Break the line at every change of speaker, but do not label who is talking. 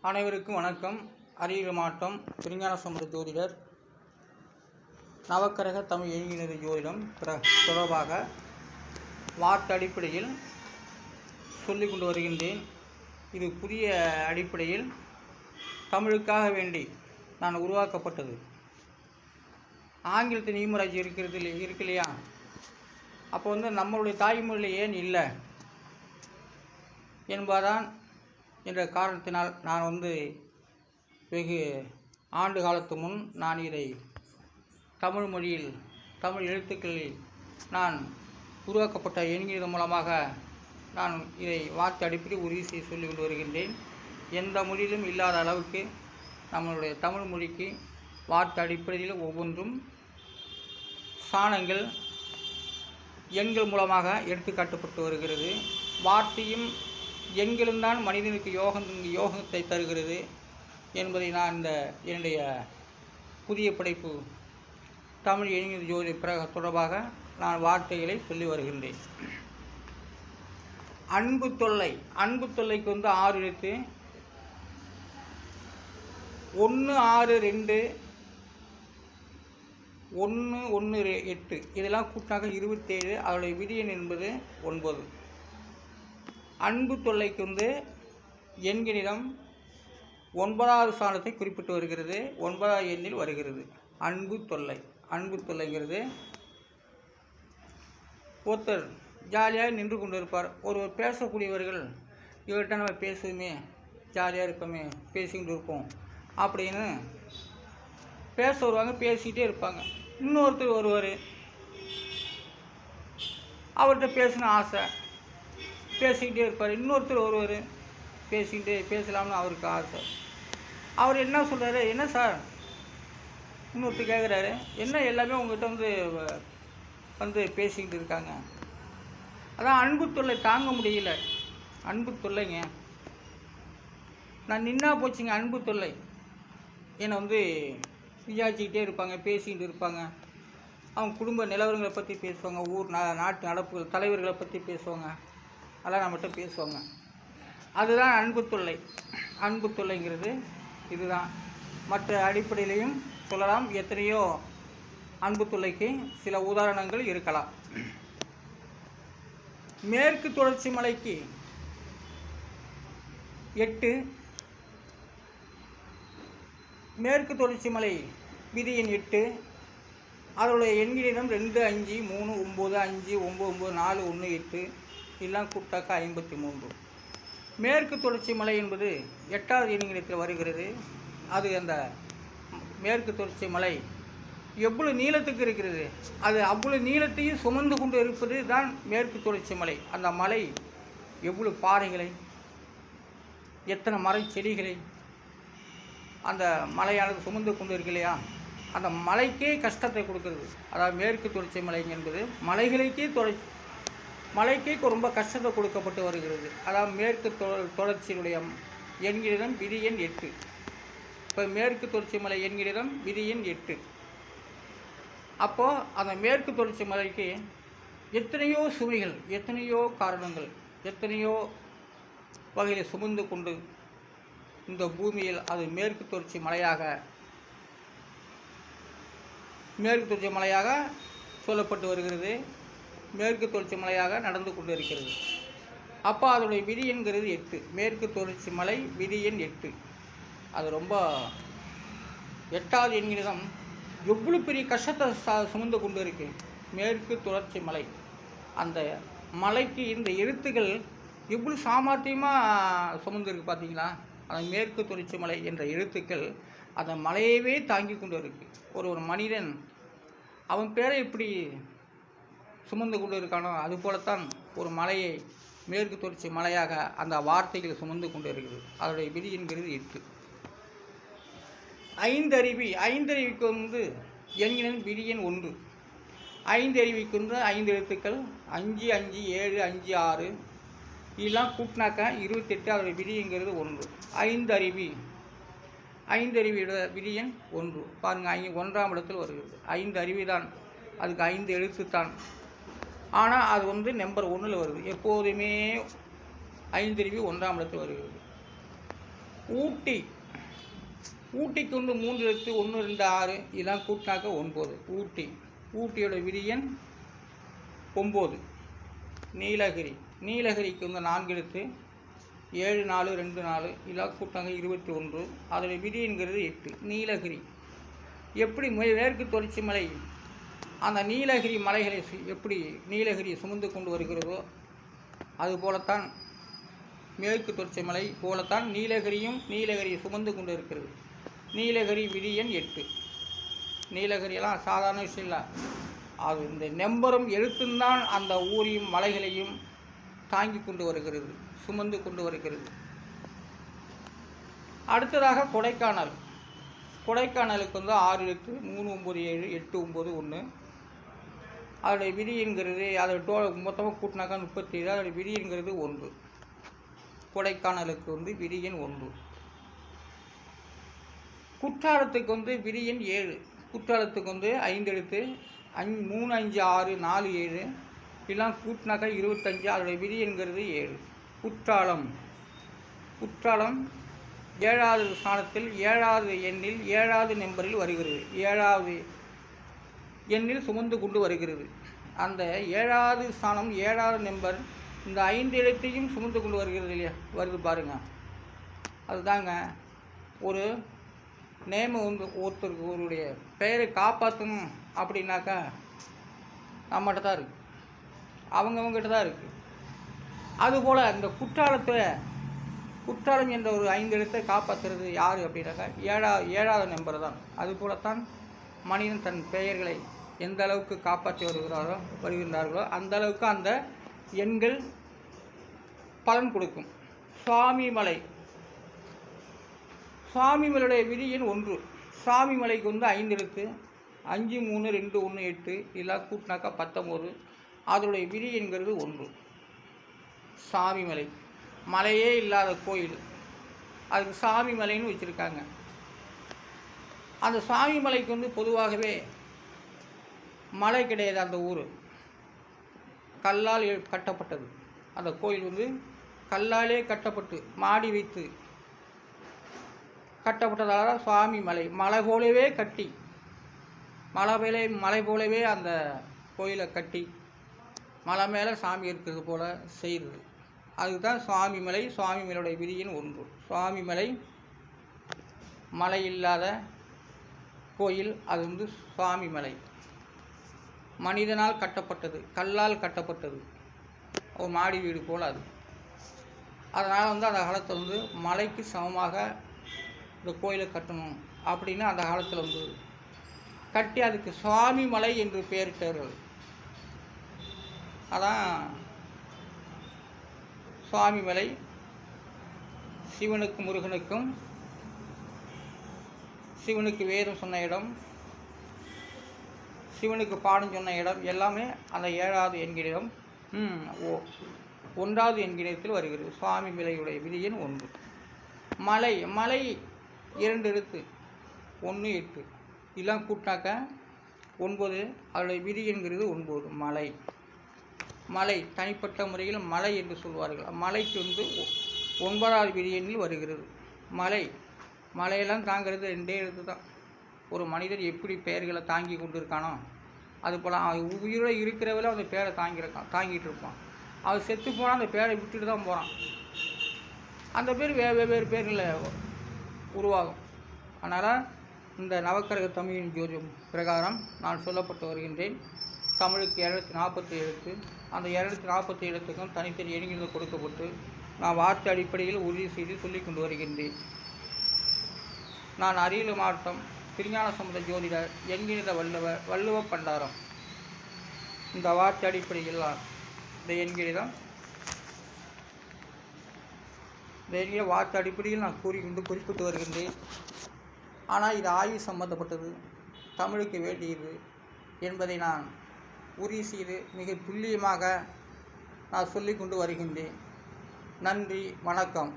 அனைவருக்கும் வணக்கம். அரியலூர் மாவட்டம் திருஞான சம்பந்த ஜோதிடர் நவக்கிரக தமிழ் எண்ணியது ஜோதிடம் தொடர்பாக வார்த்தை அடிப்படையில் சொல்லிக் கொண்டு வருகின்றேன். இது புதிய அடிப்படையில் தமிழுக்காக வேண்டி நான் உருவாக்கப்பட்டது. ஆங்கிலத்தின் நியூமராஜி இருக்கு இல்லையா? அப்போ நம்மளுடைய தாய்மொழியில் ஏன் இல்லை என்பதான் என்ற காரணத்தினால் நான் வெகு ஆண்டு காலத்து முன் நான் இதை தமிழ் மொழியில் தமிழ் எழுத்துக்களில் நான் உருவாக்கப்பட்ட எண்கிணிதம் மூலமாக நான் இதை வார்த்தை அடிப்படையில் உறுதி செய்து சொல்லிக் கொண்டு வருகின்றேன். எந்த மொழியிலும் இல்லாத அளவுக்கு நம்மளுடைய தமிழ் மொழிக்கு வார்த்தை அடிப்படையில் ஒவ்வொன்றும் சாணங்கள் எண்கள் மூலமாக எடுத்துக்காட்டப்பட்டு வருகிறது. வார்த்தையும் எண்களும் தான் மனிதனுக்கு யோகத்தை தருகிறது என்பதை நான் என்னுடைய புதிய படைப்பு தமிழ் எண்ணியது ஜோதிட தொடர்பாக நான் வார்த்தைகளை சொல்லி வருகின்றேன். அன்பு தொல்லைக்கு 6 எழுத்து. 1 6 2 1 1 8 இதெல்லாம் கூட்டாக 27. அதனுடைய விதியன் என்பது 9. அன்பு தொல்லைக்கு எண்கணிதம் 9வது ஸ்தானத்தை குறிப்பிட்டு வருகிறது. 9வது எண்ணில் வருகிறது அன்பு தொல்லைங்கிறது. ஒருத்தர் ஜாலியாக நின்று கொண்டு இருப்பார். ஒருவர் பேசக்கூடியவர்கள் இவர்கிட்ட நம்ம பேசுவோமே, ஜாலியாக இருப்போமே, பேசிக்கிட்டு இருப்போம் அப்படின்னு பேச வருவாங்க, பேசிக்கிட்டே இருப்பாங்க. இன்னொருத்தர் வருவார், அவர்கிட்ட பேசின ஆசை, பேசிக்கிட்டே இருப்பார். இன்னொருத்தர் ஒருவர் பேசலாம்னு அவருக்கு ஆசை. அவர் என்ன சொல்கிறாரு, என்ன சார்? இன்னொருத்தர் கேட்குறாரு, என்ன எல்லாமே உங்கள்கிட்ட பேசிக்கிட்டு இருக்காங்க. அதான் அன்பு தொல்லை தாங்க முடியல. அன்பு தொல்லைங்க, நான் நின்னா போச்சுங்க. அன்பு தொல்லை என்னை விசாரிச்சுக்கிட்டே இருப்பாங்க, பேசிக்கிட்டு இருப்பாங்க. அவங்க குடும்ப நிலவரங்களை பற்றி பேசுவாங்க, ஊர் நாட்டு நடப்புகள், தலைவர்களை பற்றி பேசுவாங்க, அதெல்லாம் நம்மகிட்ட பேசுவாங்க. அதுதான் அன்பு தொல்லை. அன்பு தொல்லைங்கிறது இதுதான். மற்ற அடிப்படையிலையும் சொல்லலாம். எத்தனையோ அன்பு தொல்லைக்கு சில உதாரணங்கள் இருக்கலாம். மேற்கு தொடர்ச்சி மலைக்கு 8. மேற்கு தொடர்ச்சி மலை விதியின் 8. அதனுடைய எண்கிணிதம் 2 5 3 9 5 9 9 4 1 8 எல்லாம் கூட்டாக்க 53. மேற்கு தொடர்ச்சி மலை என்பது 8வது எண்ணிக்கையில் வருகிறது. அது அந்த மேற்கு தொடர்ச்சி மலை எவ்வளவு நீளத்துக்கு இருக்கிறது, அது அவ்வளவு நீளத்தையும் சுமந்து கொண்டு இருப்பது தான் மேற்கு தொடர்ச்சி மலை. அந்த மலை எவ்வளவு பாறைகளை, எத்தனை மர செடிகளை அந்த மலையானது சுமந்து கொண்டு இருக்கு இல்லையா? அந்த மலைக்கே கஷ்டத்தை கொடுக்கிறது. அதாவது மேற்கு தொடர்ச்சி மலை என்பது மலைக்கே ரொம்ப கஷ்டத்தை கொடுக்கப்பட்டு வருகிறது. அதாவது மேற்கு தொடர்ச்சியினுடைய எண்கிணிதம் விதி எண் 8. இப்போ மேற்கு தொடர்ச்சி மலை எண்கிணிதம் விதி எண் 8. அப்போது அந்த மேற்கு தொடர்ச்சி மலைக்கு எத்தனையோ சுமைகள், எத்தனையோ காரணங்கள், எத்தனையோ வகையில் சுமந்து கொண்டு இந்த பூமியில் அது மேற்கு தொடர்ச்சி மலையாக சொல்லப்பட்டு வருகிறது. மேற்கு தொடர்ச்சி மலையாக நடந்து கொண்டு இருக்கிறது. அப்போ அதனுடைய விதி என்கிறது 8. மேற்கு தொடர்ச்சி மலை விதி எண் 8. அது ரொம்ப 8வது எண்கிணிதம் எவ்வளோ பெரிய கஷ்டத்தை சுமந்து கொண்டு இருக்கு மேற்கு தொடர்ச்சி மலை. அந்த மலைக்கு இந்த எழுத்துக்கள் எவ்வளோ சாமர்த்தியமாக சுமந்துருக்கு பார்த்தீங்களா? அந்த மேற்கு தொடர்ச்சி மலை என்ற எழுத்துக்கள் அந்த மலையவே தாங்கி கொண்டு இருக்கு. ஒரு மனிதன் அவன் பேரை எப்படி சுமந்து கொண்டு இருக்கானோ அதுபோலத்தான் ஒரு மலையை மேற்கு தொடர்ச்சி மலையாக அந்த வார்த்தைகள் சுமந்து கொண்டு இருக்குது. அதனுடைய விதி என்கிறது 8. ஐந்தறிவிக்கு எண்கிணிதம் விதி எண் 1. 5 அறிவிக்கு 5 எழுத்துக்கள் 5 5 7 5 6 இதெல்லாம் கூட்டினாக்க 28. அதனுடைய விதிங்கிறது 1. 5 அறிவியோட விதி எண் 1 பாருங்கள். 1ஆம் இடத்தில் வருகிறது. 5 அறிவி தான், அதுக்கு 5 எழுத்து தான். ஆனால் அது நம்பர் 1ல் வருது. எப்போதுமே 5 அறிவி 1ஆம் இடத்தில் வருகிறது. ஊட்டி, ஊட்டிக்கு வந்து 3 எழுத்து 1 2 6 இதெல்லாம் கூட்டினாக்க 9. ஊட்டி, ஊட்டியோட விதியன் 9. நீலகிரி, நீலகிரிக்கு வந்து 4 எழுத்து 7 4 2 4 இதெல்லாம் கூட்டினாங்க 21. அதோடைய விதிங்கிறது 8. நீலகிரி எப்படி மேற்கு தொடர்ச்சி மலை அந்த நீலகிரி மலைகளை எப்படி நீலகிரி சுமந்து கொண்டு வருகிறதோ அதுபோலத்தான் மேற்கு தொடர்ச்சி மலை போலத்தான் நீலகிரியும் நீலகிரியை சுமந்து கொண்டு இருக்கிறது. நீலகிரி விதியன் 8. நீலகிரியெல்லாம் சாதாரண விஷயம் இல்லை. அது இந்த நம்பரும் எழுத்தும் தான் அந்த ஊரையும் மலைகளையும் தாங்கி கொண்டு வருகிறது, சுமந்து கொண்டு வருகிறது. அடுத்ததாக கொடைக்கானல், கொடைக்கானலுக்கு வந்து 6 எழுத்து 3 9 7 8 9 1. அதோடைய விதிங்கிறது அதோட மொத்தமாக கூட்டினாக்கா 37. அதோடைய விதிங்கிறது 1. கொடைக்கானலுக்கு வந்து விதியன் 1. குற்றாலத்துக்கு வந்து விதியன் 7. குற்றாலத்துக்கு வந்து 5 எழுத்து 3 5 6 4 7 இதெல்லாம் கூட்டினாக்கா 25. அதோடைய விதிங்கிறது 7. குற்றாலம், குற்றாலம் 7வது ஸ்தானத்தில் 7வது எண்ணில் 7வது நம்பரில் வருகிறது. 7வது எண்ணில் சுமந்து கொண்டு வருகிறது. அந்த 7வது ஸ்தானம் 7வது நம்பர் இந்த 5 எழுத்தையும் சுமந்து கொண்டு வருகிறது இல்லையா, வருது பாருங்க. அதுதாங்க ஒரு நேமம் வந்து ஒருத்தருக்கு ஒருடைய பெயரை காப்பாற்றணும் அப்படின்னாக்கா நம்மகிட்ட தான் இருக்குது, அவங்கக்கிட்ட தான் இருக்குது. அதுபோல் இந்த குற்றாலம் என்ற ஒரு 5 எழுத்தை காப்பாற்றுறது யார் அப்படின்னாக்கா 7வது நம்பர் தான். அதுபோலத்தான் மனிதன் தன் பெயர்களை எந்த அளவுக்கு காப்பாற்றி வருகின்றார்களோ அந்த அளவுக்கு அந்த எண்கள் பலன் கொடுக்கும். சுவாமிமலை, சுவாமிமலையுடைய விதியன் 1. சுவாமிமலைக்கு வந்து 5 எழுத்து 5 3 2 1 8 இதெல்லாம் கூட்டினாக்கா 19. அதனுடைய விதிங்கிறது 1. சுவாமிமலை மலையே இல்லாத கோயில், அதுக்கு சுவாமிமலைன்னு வச்சுருக்காங்க. அந்த சுவாமிமலைக்கு வந்து பொதுவாகவே மலை கிடையாது. அந்த ஊர் கல்லால் கட்டப்பட்டது. அந்த கோயில் வந்து கல்லாலே கட்டப்பட்டு மாடி வைத்து கட்டப்பட்டதால் தான் சுவாமிமலை. மலை போலவே கட்டி மலை போலவே அந்த கோயிலை கட்டி மலை மேலே சாமி இருக்கிறது போல் செய்கிறது. அதுதான் சுவாமிமலை. சுவாமிமலையுடைய விதியின் 1. சுவாமிமலை மலை இல்லாத கோயில், அது வந்து சுவாமிமலை. மனிதனால் கட்டப்பட்டது, கல்லால் கட்டப்பட்டது, ஒரு மாடி வீடு போல் அது. அதனால் வந்து அந்த காலத்தில் வந்து மலைக்கு சமமாக இந்த கோயிலை கட்டணும் அப்படின்னு அந்த காலத்தில் வந்து கட்டி அதுக்கு சுவாமிமலை என்று பெயரிட்டார்கள். அதான் சுவாமிமலை. சிவனுக்கும் முருகனுக்கும், சிவனுக்கு வேதம் சொன்ன இடம், சிவனுக்கு பாடம் சொன்ன இடம் எல்லாமே அந்த 7வது என்கிற 1வது என்கிடத்தில் வருகிறது. சுவாமிமலையுடைய விதியன் 1. மலை, மலை 2 எழுத்து 1 8 இதெல்லாம் கூட்டினாக்க 9. அதோடைய விதிங்கிறது 9. மலை, மலை தனிப்பட்ட முறையில் மலை என்று சொல்வார்கள். மலைக்கு வந்து 9வது விதியெண்ணில் வருகிறது. மலையெல்லாம் தாங்கிறது 2 எழுத்து தான். ஒரு மனிதர் எப்படி பெயர்களை தாங்கி கொண்டு இருக்கானோ அதுபோல் உயிரோடு இருக்கிறவரை அந்த பேரை தாங்கிட்டு இருப்பான். அவன் செத்து போனால் அந்த பேரை விட்டுட்டு தான் போகிறான். அந்த பேர் வெவ்வேறு பேரில் உருவாகும். அதனால் இந்த நவக்கிரக தமிழின் ஜோதிடம் பிரகாரம் நான் சொல்லப்பட்டு வருகின்றேன். தமிழுக்கு 240 எழுத்து, அந்த 240 எழுத்துக்கும் தனித்தனி எண்கள் கொடுக்கப்பட்டு நான் வார்த்தை அடிப்படையில் உறுதி செய்து சொல்லிக் கொண்டு வருகின்றேன். நான் அரியலூர் மாவட்டம் திருஞான சம்பந்த ஜோதிடர் என்கிற வள்ளுவ பண்டாரம். இந்த வார்த்தை அடிப்படையில் இந்த என்கிற வார்த்தை அடிப்படையில் நான் குறிப்பிட்டு வருகின்றேன். ஆனால் இது ஆய்வு சம்பந்தப்பட்டது, தமிழுக்கு வேண்டியது என்பதை நான் உறுதி செய்து மிக துல்லியமாக நான் சொல்லிக் கொண்டு வருகின்றேன். நன்றி, வணக்கம்.